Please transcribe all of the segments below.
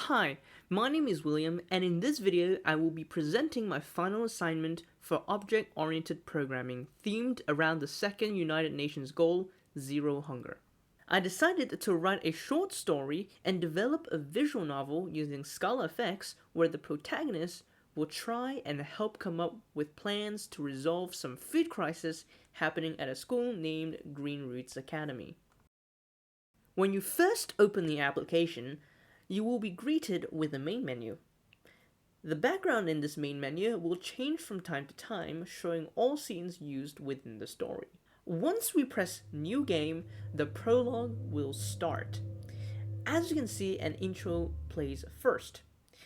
Hi, my name is William, and in this video I will be presenting my final assignment for Object Oriented Programming themed around the second United Nations goal, Zero Hunger. I decided to write a short story and develop a visual novel using Scala effects where the protagonist will try and help come up with plans to resolve some food crisis happening at a school named Green Roots Academy. When you first open the application, you will be greeted with a main menu. The background in this main menu will change from time to time, showing all scenes used within the story. Once we press New Game, the prologue will start. As you can see, an intro plays first.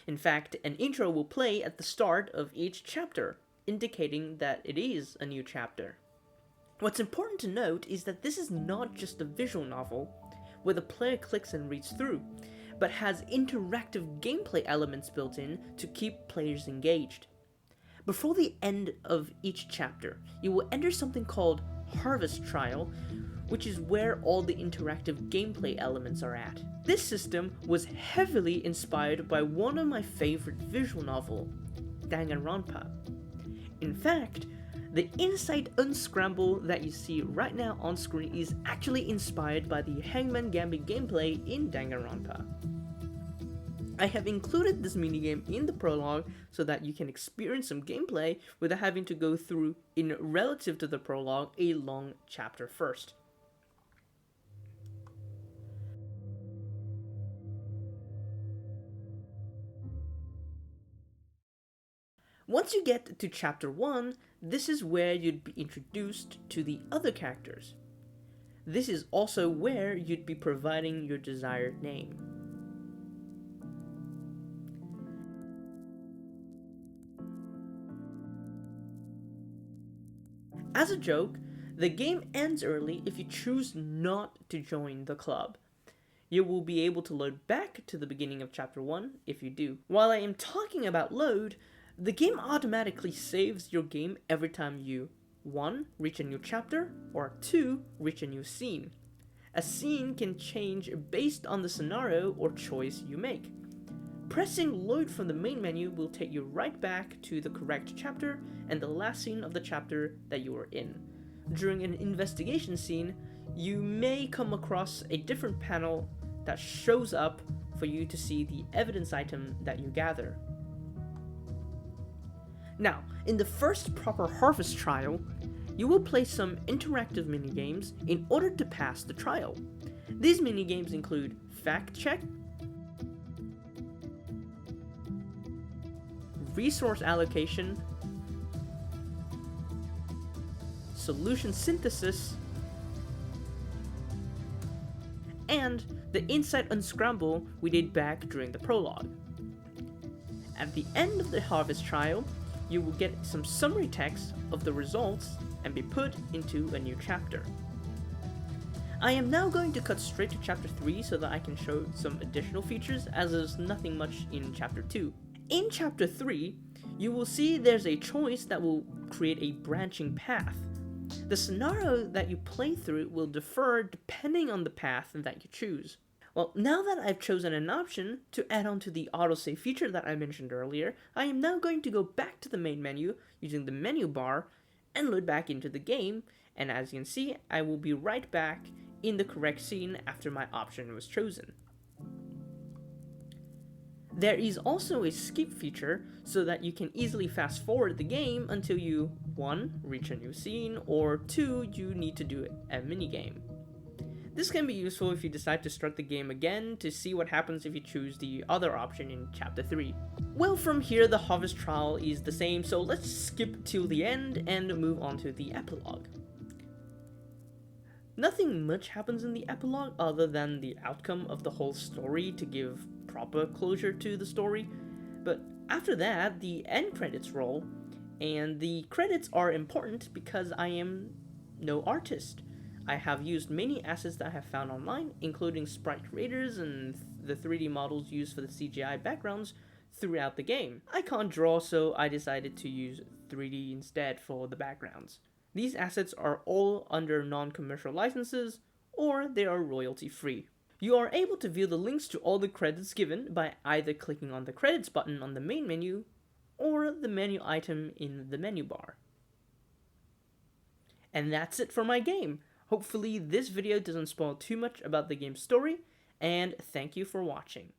In fact, an intro will play at the start of each chapter, indicating that it is a new chapter. What's important to note is that this is not just a visual novel, where the player clicks and reads through, but has interactive gameplay elements built in to keep players engaged. Before the end of each chapter, you will enter something called Harvest Trial, which is where all the interactive gameplay elements are at. This system was heavily inspired by one of my favorite visual novels, Danganronpa. In fact, the Insight Unscramble that you see right now on screen is actually inspired by the Hangman Gambit gameplay in Danganronpa. I have included this minigame in the prologue so that you can experience some gameplay without having to go through, in relative to the prologue, a long chapter first. Once you get to chapter 1, this is where you'd be introduced to the other characters. This is also where you'd be providing your desired name. As a joke, the game ends early if you choose not to join the club. You will be able to load back to the beginning of chapter 1 if you do. While I am talking about load, the game automatically saves your game every time you 1. Reach a new chapter, or 2. Reach a new scene. A scene can change based on the scenario or choice you make. Pressing load from the main menu will take you right back to the correct chapter and the last scene of the chapter that you were in. During an investigation scene, you may come across a different panel that shows up for you to see the evidence item that you gather. Now, in the first proper harvest trial, you will play some interactive minigames in order to pass the trial. These minigames include fact check, resource allocation, solution synthesis, and the Insight Unscramble we did back during the prologue. At the end of the harvest trial, you will get some summary text of the results and be put into a new chapter. I am now going to cut straight to chapter 3 so that I can show some additional features, as there's nothing much in chapter 2. In chapter 3, you will see there's a choice that will create a branching path. The scenario that you play through will differ depending on the path that you choose. Well, now that I've chosen an option to add on to the autosave feature that I mentioned earlier, I am now going to go back to the main menu using the menu bar and load back into the game, and as you can see, I will be right back in the correct scene after my option was chosen. There is also a skip feature so that you can easily fast forward the game until you 1. Reach a new scene, or 2. You need to do a minigame. This can be useful if you decide to start the game again to see what happens if you choose the other option in chapter 3. Well, from here the harvest trial is the same, so let's skip till the end and move on to the epilogue. Nothing much happens in the epilogue other than the outcome of the whole story to give proper closure to the story, but after that the end credits roll, and the credits are important because I am no artist. I have used many assets that I have found online, including sprite creators and the 3D models used for the CGI backgrounds throughout the game. I can't draw, so I decided to use 3D instead for the backgrounds. These assets are all under non-commercial licenses, or they are royalty free. You are able to view the links to all the credits given by either clicking on the credits button on the main menu or the menu item in the menu bar. And that's it for my game. Hopefully this video doesn't spoil too much about the game's story, and thank you for watching.